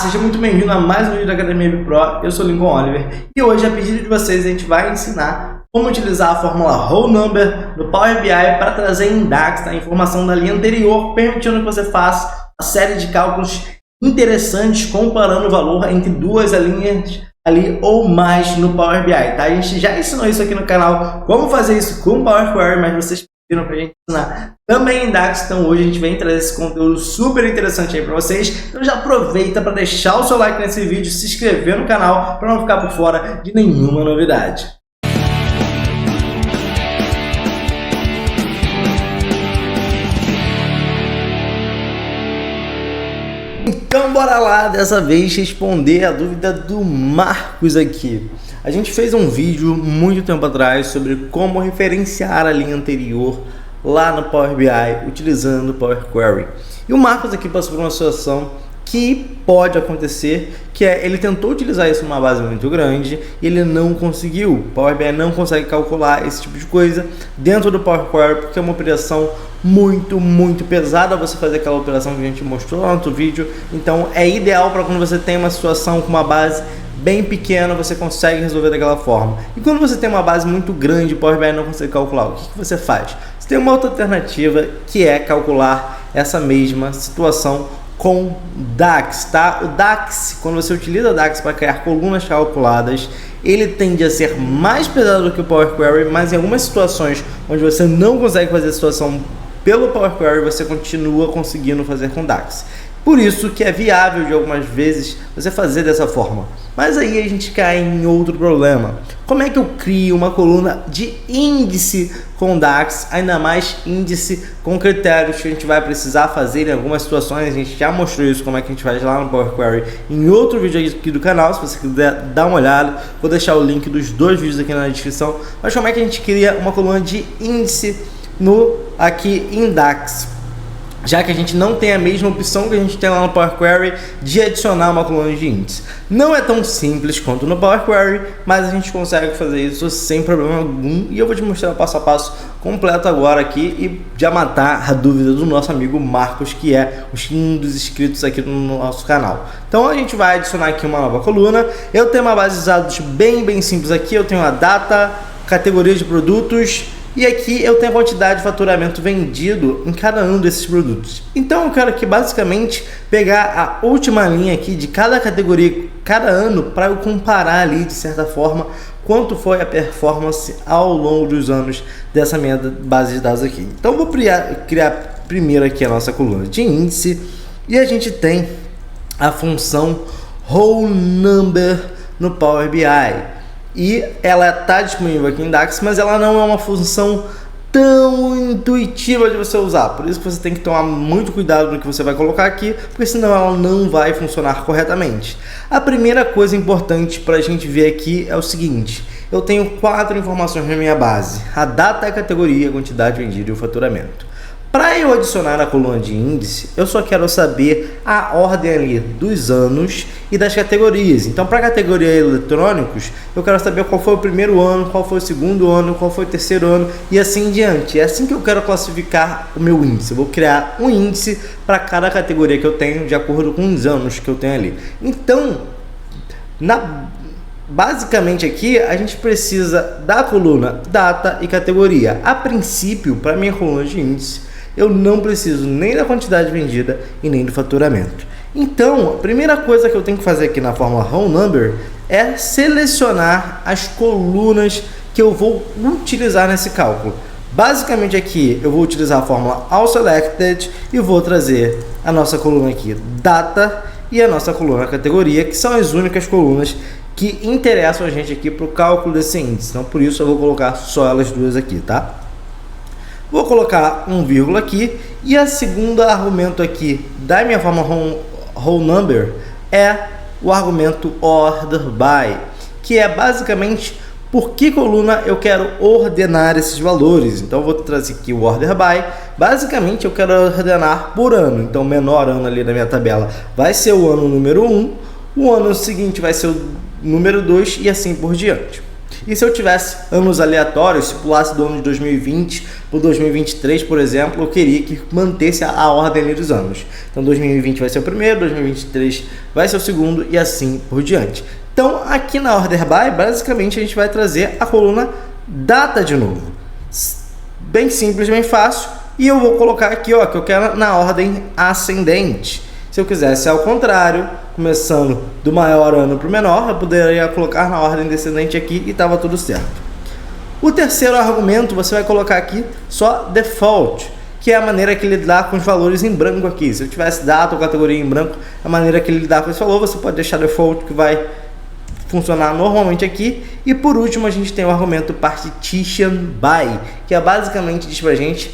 seja muito bem-vindo a mais um vídeo da Academia Pro. Eu sou Lincoln Oliver e hoje, a pedido de vocês, a gente vai ensinar como utilizar a fórmula Whole Number no Power BI para trazer em DAX a informação da linha anterior, permitindo que você faça uma série de cálculos interessantes comparando o valor entre duas linhas ali ou mais no Power BI, tá? A gente já ensinou isso aqui no canal, como fazer isso com Power Query, mas vocês pediram pra gente ensinar também em DAX, então hoje a gente vem trazer esse conteúdo super interessante aí para vocês. Então já aproveita para deixar o seu like nesse vídeo, se inscrever no canal para não ficar por fora de nenhuma novidade. Então bora lá, dessa vez responder a dúvida do Marcos aqui. A gente fez um vídeo muito tempo atrás sobre como referenciar a linha anterior lá no Power BI utilizando o Power Query. E o Marcos aqui passou por uma situação que pode acontecer, que é ele tentou utilizar isso numa base muito grande e ele não conseguiu. O Power BI não consegue calcular esse tipo de coisa dentro do Power Query porque é uma operação muito pesada você fazer aquela operação que a gente mostrou lá no outro vídeo. Então é ideal para quando você tem uma situação com uma base bem pequena, você consegue resolver daquela forma. E quando você tem uma base muito grande, o Power BI não consegue calcular, o que você faz? Você tem uma outra alternativa que é calcular essa mesma situação com DAX, tá? O DAX, quando você utiliza o DAX para criar colunas calculadas, ele tende a ser mais pesado do que o Power Query, mas em algumas situações onde você não consegue fazer a situação pelo Power Query, você continua conseguindo fazer com DAX. Por isso que é viável de algumas vezes você fazer dessa forma. Mas aí a gente cai em outro problema. Como é que eu crio uma coluna de índice com DAX, ainda mais índice com critérios que a gente vai precisar fazer em algumas situações? A gente já mostrou isso, como é que a gente faz lá no Power Query em outro vídeo aqui do canal. Se você quiser dar uma olhada, vou deixar o link dos dois vídeos aqui na descrição. Mas como é que a gente cria uma coluna de índice aqui em DAX? Já que a gente não tem a mesma opção que a gente tem lá no Power Query de adicionar uma coluna de índice. Não é tão simples quanto no Power Query, mas a gente consegue fazer isso sem problema algum. E eu vou te mostrar o passo a passo completo agora aqui e já matar a dúvida do nosso amigo Marcos, que é um dos inscritos aqui no nosso canal. Então a gente vai adicionar aqui uma nova coluna. Eu tenho uma base de dados bem simples aqui. Eu tenho a data, categoria de produtos, e aqui eu tenho a quantidade de faturamento vendido em cada um desses produtos. Então eu quero aqui basicamente pegar a última linha aqui de cada categoria, cada ano, para eu comparar ali de certa forma quanto foi a performance ao longo dos anos dessa minha base de dados aqui. Então eu vou criar primeiro aqui a nossa coluna de índice e a gente tem a função Whole Number no Power BI. E ela está disponível aqui em DAX, mas ela não é uma função tão intuitiva de você usar. Por isso que você tem que tomar muito cuidado no que você vai colocar aqui, porque senão ela não vai funcionar corretamente. A primeira coisa importante para a gente ver aqui é o seguinte: eu tenho 4 informações na minha base: a data, a categoria, a quantidade vendida e o faturamento. Para eu adicionar na coluna de índice, eu só quero saber a ordem ali dos anos e das categorias. Então, para a categoria eletrônicos, eu quero saber qual foi o primeiro ano, qual foi o segundo ano, qual foi o terceiro ano e assim em diante. É assim que eu quero classificar o meu índice. Eu vou criar um índice para cada categoria que eu tenho, de acordo com os anos que eu tenho ali. Então, basicamente aqui a gente precisa da coluna data e categoria. A princípio, para minha coluna de índice, eu não preciso nem da quantidade vendida e nem do faturamento. Então, a primeira coisa que eu tenho que fazer aqui na fórmula Whole Number é selecionar as colunas que eu vou utilizar nesse cálculo. Basicamente aqui eu vou utilizar a fórmula AllSelected e vou trazer a nossa coluna aqui data e a nossa coluna categoria, que são as únicas colunas que interessam a gente aqui para o cálculo desse índice. Então por isso eu vou colocar só elas duas aqui, tá? Vou colocar um vírgula aqui e a segunda argumento aqui da minha forma Whole Number é o argumento Order By, que é basicamente por que coluna eu quero ordenar esses valores. Então eu vou trazer aqui o Order By. Basicamente eu quero ordenar por ano. Então o menor ano ali da minha tabela vai ser o ano número 1, o ano seguinte vai ser o número 2 e assim por diante. E se eu tivesse anos aleatórios, se pulasse do ano de 2020 para 2023, por exemplo, eu queria que mantesse a ordem ali dos anos. Então 2020 vai ser o primeiro, 2023 vai ser o segundo e assim por diante. Então aqui na Order By, basicamente a gente vai trazer a coluna data de novo. Bem simples, bem fácil. E eu vou colocar aqui, ó, que eu quero na ordem ascendente. Se eu quisesse ao contrário, começando do maior ano para o menor, eu poderia colocar na ordem descendente aqui e estava tudo certo. O terceiro argumento você vai colocar aqui só default, que é a maneira que ele lidar com os valores em branco aqui. Se eu tivesse data ou categoria em branco, a maneira que ele lidar com esse valor, você pode deixar default, que vai funcionar normalmente aqui. E por último a gente tem o argumento partition by, que é basicamente diz pra gente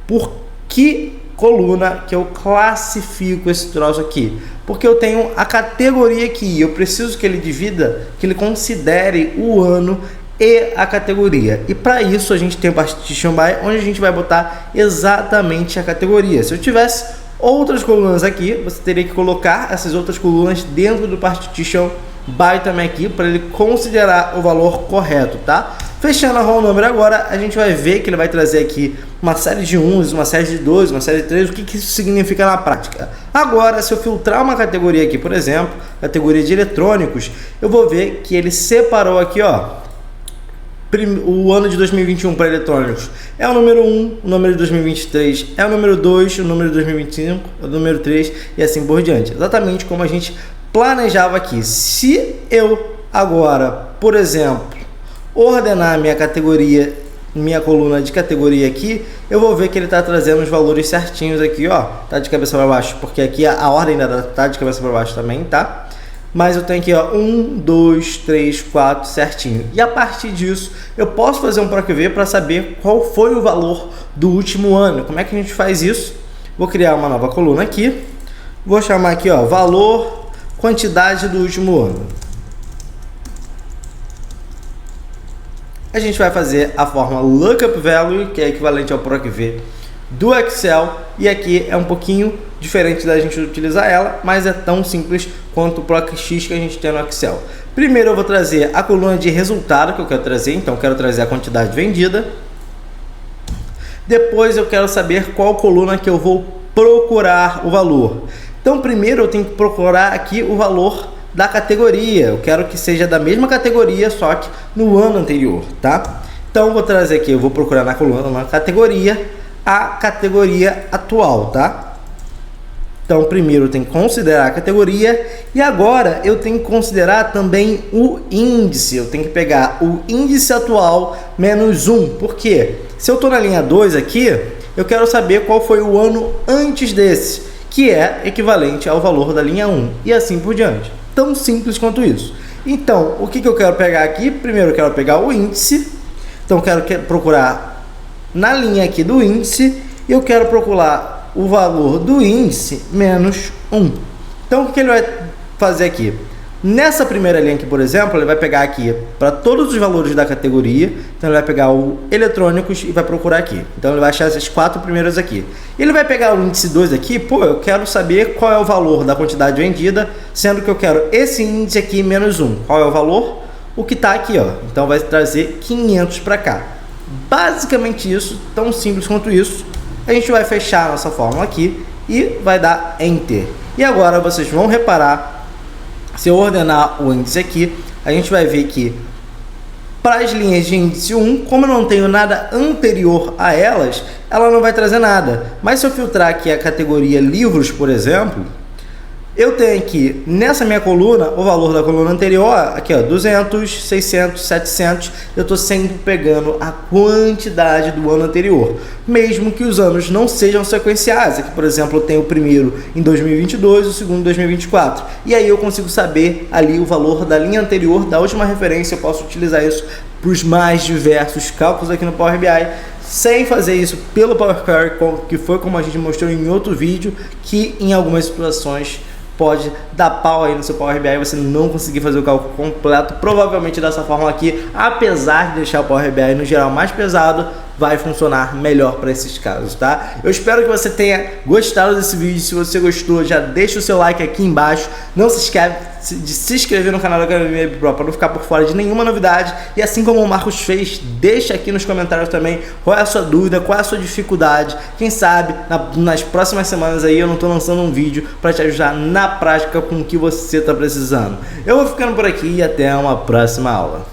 por que coluna que eu classifico esse troço aqui, porque eu tenho a categoria aqui, eu preciso que ele divida, que ele considere o ano e a categoria, e para isso a gente tem o partition by, onde a gente vai botar exatamente a categoria. Se eu tivesse outras colunas aqui, você teria que colocar essas outras colunas dentro do partition by também aqui, para ele considerar o valor correto, tá? Fechando a roll number agora, a gente vai ver que ele vai trazer aqui uma série de 1s, uma série de 2, uma série de 3, o que isso significa na prática. Agora, se eu filtrar uma categoria aqui, por exemplo, categoria de eletrônicos, eu vou ver que ele separou aqui, ó, o ano de 2021 para eletrônicos é o número 1, o número de 2023 é o número 2, o número de 2025 é o número 3 e assim por diante. Exatamente como a gente planejava aqui. Se eu agora, por exemplo, ordenar minha categoria, minha coluna de categoria aqui, eu vou ver que ele está trazendo os valores certinhos aqui, ó, tá de cabeça para baixo, porque aqui a ordem ainda tá de cabeça para baixo também, tá? Mas eu tenho aqui, ó, 1, 2, 3, 4 certinho. E a partir disso, eu posso fazer um PROC-V para saber qual foi o valor do último ano. Como é que a gente faz isso? Vou criar uma nova coluna aqui. Vou chamar aqui, ó, valor, quantidade do último ano. A gente vai fazer a forma lookup value, que é equivalente ao PROC-V do Excel, e aqui é um pouquinho diferente da gente utilizar ela, mas é tão simples quanto o PROC-X que a gente tem no Excel. Primeiro eu vou trazer a coluna de resultado que eu quero trazer, então eu quero trazer a quantidade vendida. Depois eu quero saber qual coluna que eu vou procurar o valor. Então primeiro eu tenho que procurar aqui o valor da categoria, eu quero que seja da mesma categoria, só que no ano anterior, tá? Então eu vou trazer aqui, eu vou procurar na coluna, na categoria, a categoria atual, tá? Então primeiro eu tenho que considerar a categoria e agora eu tenho que considerar também o índice. Eu tenho que pegar o índice atual menos 1, porque se eu estou na linha 2 aqui, eu quero saber qual foi o ano antes desse, que é equivalente ao valor da linha 1 e assim por diante. Tão simples quanto isso. Então, o que eu quero pegar aqui? Primeiro eu quero pegar o índice. Então eu quero procurar na linha aqui do índice e eu quero procurar o valor do índice menos 1. Então o que ele vai fazer aqui? Nessa primeira linha aqui, por exemplo, ele vai pegar aqui para todos os valores da categoria. Então ele vai pegar o eletrônicos e vai procurar aqui. Então ele vai achar esses 4 primeiros aqui. Ele vai pegar o índice 2 aqui, pô, eu quero saber qual é o valor da quantidade vendida, sendo que eu quero esse índice aqui menos 1. Qual é o valor? O que está aqui, ó. Então vai trazer 500 para cá. Basicamente isso, tão simples quanto isso. A gente vai fechar a nossa fórmula aqui e vai dar Enter. E agora vocês vão reparar, se eu ordenar o índice aqui, a gente vai ver que para as linhas de índice 1, como eu não tenho nada anterior a elas, ela não vai trazer nada. Mas se eu filtrar aqui a categoria livros, por exemplo, eu tenho aqui nessa minha coluna o valor da coluna anterior, aqui ó, 200, 600, 700, eu estou sempre pegando a quantidade do ano anterior, mesmo que os anos não sejam sequenciais. Aqui, por exemplo, eu tenho o primeiro em 2022 e o segundo em 2024, e aí eu consigo saber ali o valor da linha anterior, da última referência. Eu posso utilizar isso para os mais diversos cálculos aqui no Power BI, sem fazer isso pelo Power Query, que foi como a gente mostrou em outro vídeo, que em algumas situações pode dar pau aí no seu Power BI e você não conseguir fazer o cálculo completo, provavelmente dessa forma aqui, apesar de deixar o Power BI no geral mais pesado, vai funcionar melhor para esses casos, tá? Eu espero que você tenha gostado desse vídeo. Se você gostou, já deixa o seu like aqui embaixo. Não se esquece de se inscrever no canal da Academia Pro para não ficar por fora de nenhuma novidade. E assim como o Marcos fez, deixa aqui nos comentários também qual é a sua dúvida, qual é a sua dificuldade. Quem sabe nas próximas semanas aí eu não estou lançando um vídeo para te ajudar na prática com o que você está precisando. Eu vou ficando por aqui e até uma próxima aula.